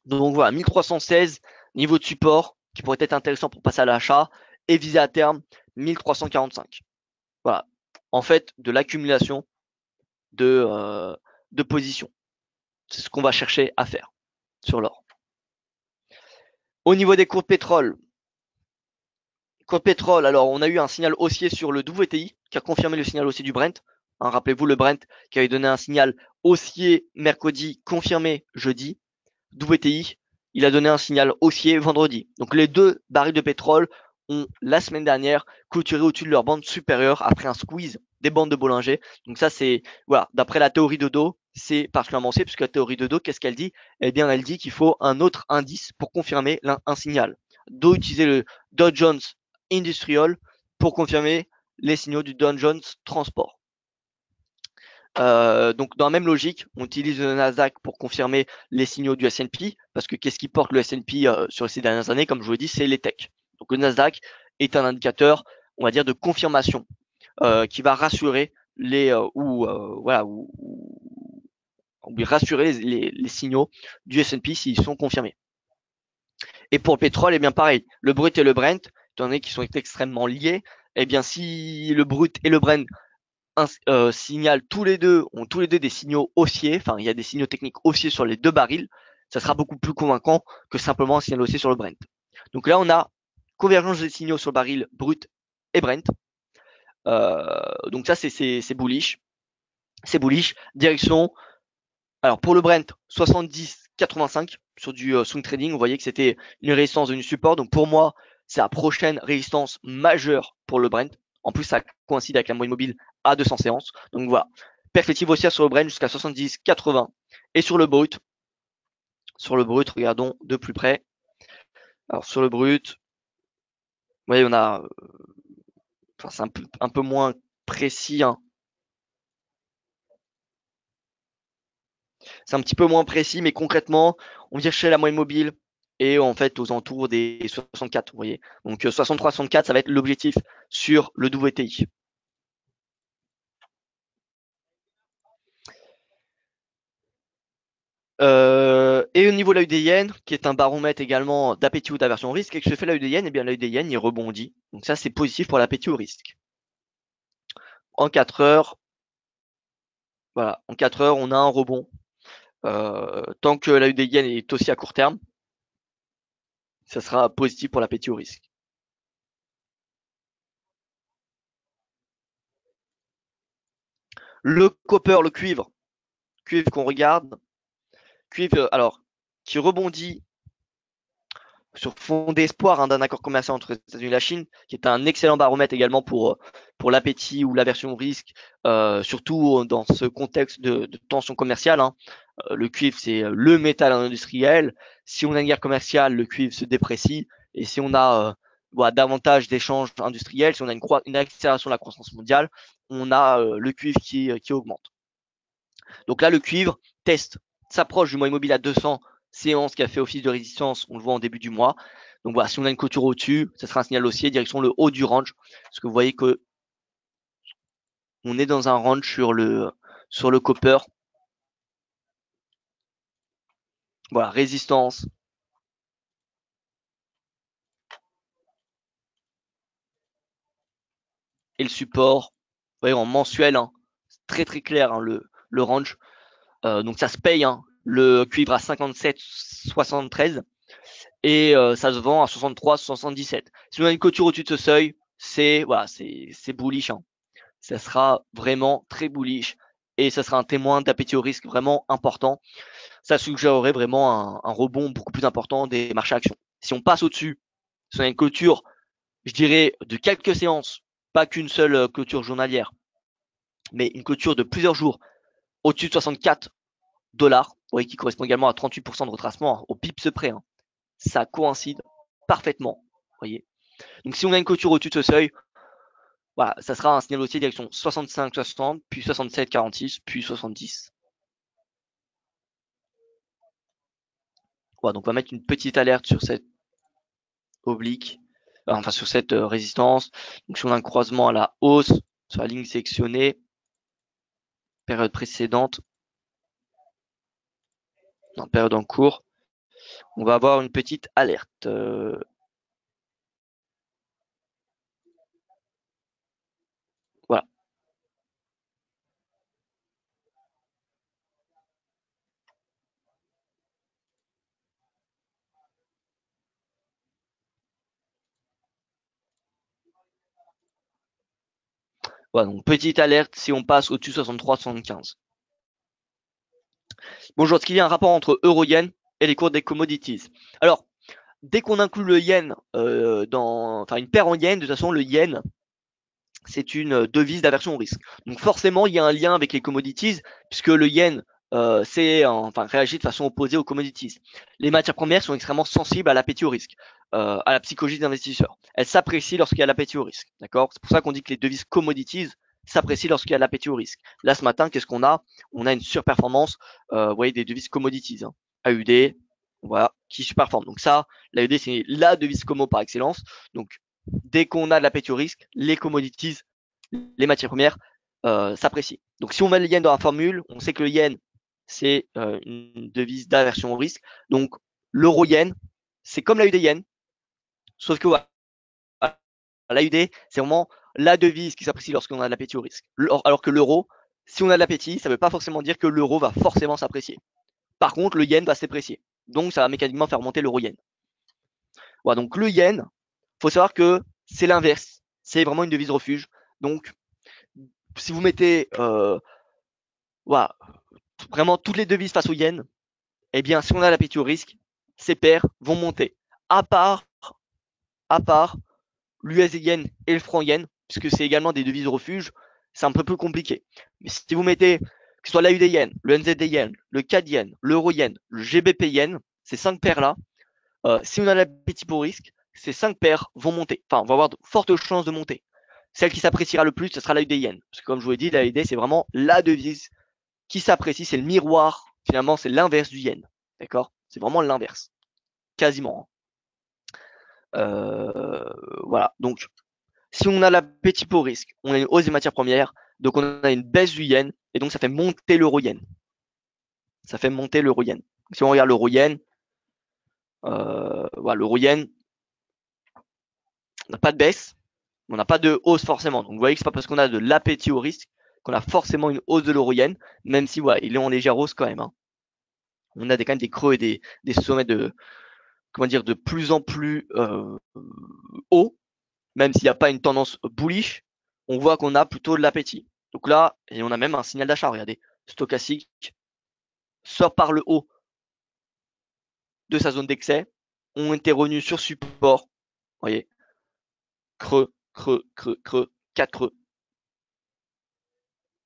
Donc voilà, 1316, niveau de support qui pourrait être intéressant pour passer à l'achat et viser à terme 1345. Voilà, en fait, de l'accumulation de positions. C'est ce qu'on va chercher à faire sur l'or. Au niveau des cours de pétrole, alors on a eu un signal haussier sur le WTI qui a confirmé le signal haussier du Brent. Hein, rappelez-vous le Brent qui avait donné un signal haussier mercredi, confirmé jeudi. WTI, il a donné un signal haussier vendredi. Donc les deux barils de pétrole ont la semaine dernière clôturé au-dessus de leur bande supérieure après un squeeze des bandes de Bollinger. Donc ça c'est voilà, d'après la théorie de dos, c'est particulièrement haussier puisque la théorie de dos, qu'est-ce qu'elle dit? Eh bien elle dit qu'il faut un autre indice pour confirmer un signal. Dow utiliser le Dow Jones Industrial pour confirmer les signaux du Dow Jones Transport. Donc dans la même logique, on utilise le Nasdaq pour confirmer les signaux du S&P, parce que qu'est-ce qui porte le S&P sur ces dernières années, comme je vous l'ai dit, c'est les techs. Donc le Nasdaq est un indicateur, on va dire, de confirmation qui va rassurer rassurer les signaux du S&P s'ils sont confirmés. Et pour le pétrole, bien pareil, le brut et le Brent, étant donné qu'ils sont extrêmement liés, bien si le brut et le Brent signalent ont tous les deux des signaux haussiers, enfin il y a des signaux techniques haussiers sur les deux barils, ça sera beaucoup plus convaincant que simplement un signal haussier sur le Brent. Donc là on a convergence des signaux sur le baril brut et Brent. Donc ça c'est bullish. C'est bullish. Direction, alors pour le Brent, 70,85 sur du swing trading, vous voyez que c'était une résistance de support. Donc pour moi, c'est la prochaine résistance majeure pour le Brent. En plus, ça coïncide avec la moyenne mobile à 200 séances. Donc voilà, perspective haussière sur le Brent jusqu'à 70,80. Et sur le brut, regardons de plus près. Alors sur le brut, vous voyez, on a, c'est un peu moins précis. Hein. C'est un petit peu moins précis, mais concrètement, on vient chercher la moyenne mobile et en fait aux alentours des 64, vous voyez. Donc 63-64, ça va être l'objectif sur le WTI. Et au niveau de la UDN, qui est un baromètre également d'appétit ou d'aversion au risque, et que je fais la UDN, et bien la UDN il rebondit. Donc ça c'est positif pour l'appétit au risque. En 4 heures, voilà, en 4 heures on a un rebond. Tant que la UDN est aussi à court terme, ça sera positif pour l'appétit au risque. Le copper, le cuivre qu'on regarde, cuivre alors qui rebondit sur fond d'espoir d'un accord commercial entre les États-Unis et la Chine, qui est un excellent baromètre également pour l'appétit ou l'aversion au risque, surtout dans ce contexte de tension commerciale. Hein. Le cuivre, c'est le métal industriel. Si on a une guerre commerciale, le cuivre se déprécie. Et si on a voilà, davantage d'échanges industriels, si on a une accélération de la croissance mondiale, on a le cuivre qui augmente. Donc là, le cuivre teste, s'approche du mois immobile à 200 séances qui a fait office de résistance, on le voit en début du mois. Donc voilà, si on a une clôture au-dessus, ça sera un signal haussier, direction le haut du range. Parce que vous voyez que on est dans un range sur le copper. Voilà, résistance. Et le support. Vous voyez, en mensuel, hein, très très clair hein, le range. Donc ça se paye, hein, le cuivre à 57,73 et ça se vend à 63,77. Si on a une clôture au-dessus de ce seuil, c'est voilà, c'est bullish. Hein. Ça sera vraiment très bullish et ça sera un témoin d'appétit au risque vraiment important. Ça suggérerait vraiment un rebond beaucoup plus important des marchés actions. Si on passe au-dessus, si on a une clôture, je dirais, de quelques séances, pas qu'une seule clôture journalière, mais une clôture de plusieurs jours au-dessus de 64 dollars, vous voyez, qui correspond également à 38% de retracement, hein, au pips près. Hein. Ça coïncide parfaitement. Vous voyez. Donc si on a une clôture au-dessus de ce seuil, voilà, ça sera un signal haussier direction 65-60, puis 67-46, puis 70. Voilà, donc on va mettre une petite alerte sur cette oblique, enfin sur cette résistance. Donc si on a un croisement à la hausse sur la ligne sélectionnée, période précédente, non, période en cours, on va avoir une petite alerte. Voilà. Voilà, donc petite alerte si on passe au-dessus de 63-75. Bonjour, est-ce qu'il y a un rapport entre euro-yen et les cours des commodities? Alors, dès qu'on inclut le yen enfin une paire en yen, de toute façon, le yen, c'est une devise d'aversion au risque. Donc forcément, il y a un lien avec les commodities, puisque le yen enfin, réagit de façon opposée aux commodities. Les matières premières sont extrêmement sensibles à l'appétit au risque, à la psychologie des investisseurs. Elles s'apprécient lorsqu'il y a l'appétit au risque. D'accord. C'est pour ça qu'on dit que les devises commodities s'apprécient lorsqu'il y a l'appétit au risque. Là, ce matin, qu'est-ce qu'on a? On a une surperformance, vous voyez, des devises commodities. Hein. AUD, voilà, qui surperforme. Donc ça, l'AUD, c'est la devise commo par excellence. Donc, dès qu'on a de l'appétit au risque, les commodities, les matières premières s'apprécient. Donc si on met le yen dans la formule, on sait que le yen, c'est une devise d'aversion au risque. Donc l'euro-yen, c'est comme l'AUD yen, sauf que voilà, l'AUD, c'est vraiment la devise qui s'apprécie lorsqu'on a de l'appétit au risque. Alors que l'euro, si on a de l'appétit, ça ne veut pas forcément dire que l'euro va forcément s'apprécier. Par contre, le yen va s'apprécier. Donc ça va mécaniquement faire monter l'euro-yen. Voilà, donc le yen, faut savoir que c'est l'inverse. C'est vraiment une devise refuge. Donc si vous mettez voilà, vraiment toutes les devises face au yen, eh bien, si on a l'appétit au risque, ces paires vont monter. À part, à part l'USD yen et le franc yen, puisque c'est également des devises refuge, c'est un peu plus compliqué. Mais si vous mettez que ce soit l'AUD yen, le NZD yen, le CAD yen, l'euro yen, le GBP yen, ces 5 paires-là, si on a l'appétit pour risque, ces 5 paires vont monter. Enfin, on va avoir de fortes chances de monter. Celle qui s'appréciera le plus, ce sera l'AUD yen. Parce que comme je vous l'ai dit, l'AUD, c'est vraiment la devise qui s'apprécie, c'est le miroir, finalement, c'est l'inverse du yen. D'accord. C'est vraiment l'inverse. Quasiment. Voilà. Donc, si on a l'appétit pour risque, on a une hausse des matières premières, donc on a une baisse du yen, et donc ça fait monter l'euro yen. Ça fait monter l'euro yen. Si on regarde l'euro yen, voilà, l'euro yen, on n'a pas de baisse, on n'a pas de hausse forcément. Donc vous voyez que c'est pas parce qu'on a de l'appétit au risque qu'on a forcément une hausse de l'euro yen, même si voilà, il est en légère hausse quand même. Hein. On a quand même des creux et des sommets de, comment dire, de plus en plus haut, même s'il n'y a pas une tendance bullish, on voit qu'on a plutôt de l'appétit. Donc là, et on a même un signal d'achat, regardez, stochastique sort par le haut de sa zone d'excès, ont été revenus sur support. Vous voyez, creux, creux, creux, creux, 4 creux.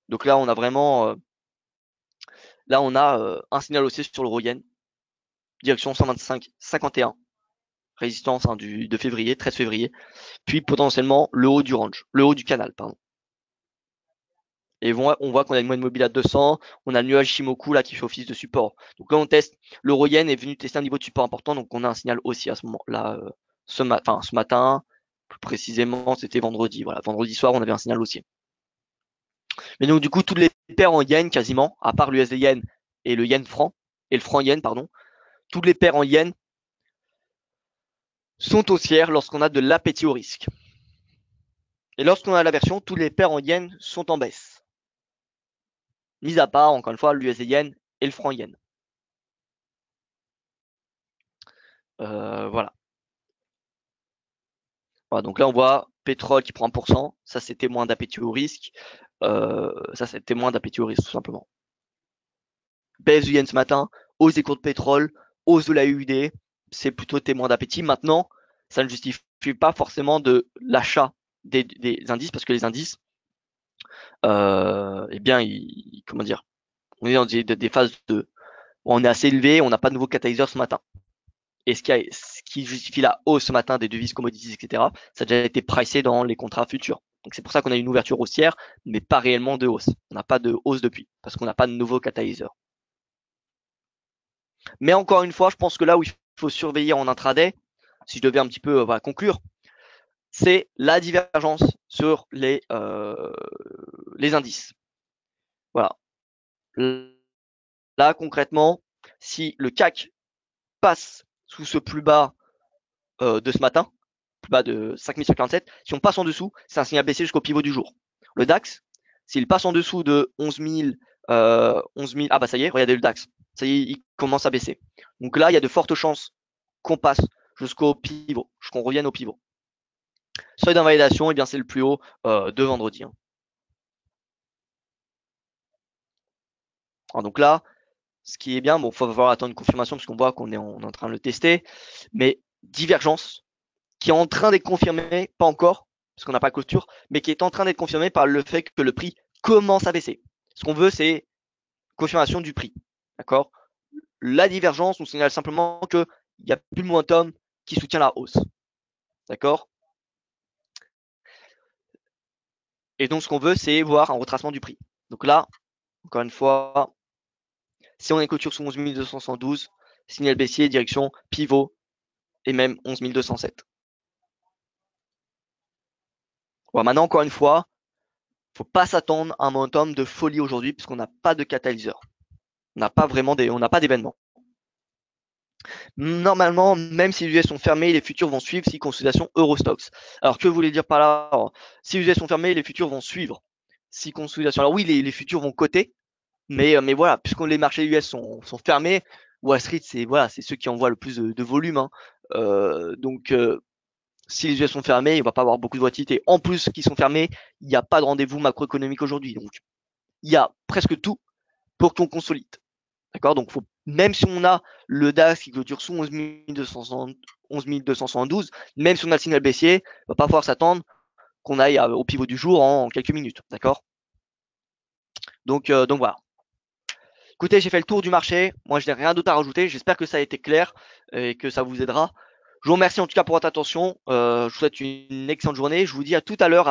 Donc là, on a vraiment, un signal haussier sur l'euro yen, direction 125,51, résistance de février, 13 février, puis potentiellement le haut du range, le haut du canal, pardon. Et on voit qu'on a une moyenne mobile à 200, on a le nuage Shimoku là qui fait office de support. Donc là, on teste, l'euro yen est venu tester un niveau de support important, donc on a un signal haussier à ce moment-là, ce matin, plus précisément, c'était vendredi. Voilà, vendredi soir, on avait un signal haussier. Mais donc du coup, toutes les paires en yen quasiment, à part l'USD yen et le yen franc, et le franc yen, pardon, toutes les paires en yen sont haussières lorsqu'on a de l'appétit au risque. Et lorsqu'on a l'aversion, toutes les paires en yen sont en baisse. Mis à part, encore une fois, l'USD yen et le franc yen. Voilà. Voilà. Donc là, on voit pétrole qui prend 1%. Ça, c'est témoin d'appétit au risque. Ça, c'est témoin d'appétit au risque, tout simplement. Baisse du yen ce matin, hausse des cours de pétrole, hausse de la UUD, c'est plutôt témoin d'appétit. Maintenant, ça ne justifie pas forcément de l'achat des indices, parce que les indices, eh bien, comment dire, on est dans des phases on est assez élevé, on n'a pas de nouveau catalyseur ce matin. Et ce qui justifie la hausse ce matin des devises, commodities, etc., ça a déjà été pricé dans les contrats futurs. Donc c'est pour ça qu'on a une ouverture haussière, mais pas réellement de hausse. On n'a pas de hausse depuis, parce qu'on n'a pas de nouveau catalyseur. Mais encore une fois, je pense que là où il faut surveiller en intraday, si je devais un petit peu conclure, c'est la divergence sur les indices. Voilà. Là, concrètement, si le CAC passe sous ce plus bas de ce matin, plus bas de 5147, si on passe en dessous, c'est un signal baissier jusqu'au pivot du jour. Le DAX, s'il passe en dessous de 11 000, ah bah ça y est, regardez le DAX, ça y est, il commence à baisser. Donc là, il y a de fortes chances qu'on passe jusqu'au pivot, qu'on revienne au pivot. Seuil d'invalidation, eh bien c'est le plus haut de vendredi. Hein. Alors donc là, ce qui est bien, bon, il va falloir attendre une confirmation parce qu'on voit qu'on est en train de le tester, mais divergence qui est en train d'être confirmée, pas encore, parce qu'on n'a pas de clôture, mais qui est en train d'être confirmée par le fait que le prix commence à baisser. Ce qu'on veut, c'est confirmation du prix. D'accord? La divergence nous signale simplement qu'il n'y a plus de momentum qui soutient la hausse. D'accord? Et donc, ce qu'on veut, c'est voir un retracement du prix. Donc là, encore une fois, si on est clôture sous 11 212, signal baissier, direction pivot, et même 11 207. Voilà, maintenant, encore une fois, faut pas s'attendre à un momentum de folie aujourd'hui puisqu'on n'a pas de catalyseur. On n'a pas d'événement. Normalement, même si les US sont fermés, les futurs vont suivre si consolidation Eurostox. Alors, que voulez dire par là? Alors, si les US sont fermés, les futurs vont suivre si consolidation. Alors oui, les futurs vont coter, mais voilà, puisque les marchés US sont fermés, Wall Street, c'est ceux qui envoient le plus de volume. Hein. Donc, si les US sont fermés, il ne va pas avoir beaucoup de volatilité. En plus, qu'ils sont fermés, il n'y a pas de rendez-vous macroéconomique aujourd'hui. Donc, il y a presque tout pour qu'on consolide. D'accord? Donc, même si on a le DAX qui clôture sous 11 272, même si on a le signal baissier, il ne va pas falloir s'attendre qu'on aille au pivot du jour en quelques minutes. D'accord? Donc voilà. Écoutez, j'ai fait le tour du marché. Moi, je n'ai rien d'autre à rajouter. J'espère que ça a été clair et que ça vous aidera. Je vous remercie en tout cas pour votre attention. Je vous souhaite une excellente journée. Je vous dis à tout à l'heure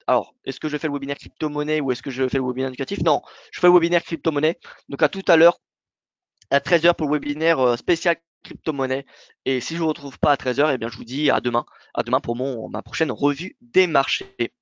Alors, est-ce que je fais le webinaire crypto-monnaie ou est-ce que je fais le webinaire éducatif? Non, je fais le webinaire crypto-monnaie. Donc à tout à l'heure à 13h pour le webinaire spécial crypto-monnaie. Et si je ne vous retrouve pas à 13h, eh bien je vous dis à demain pour ma prochaine revue des marchés.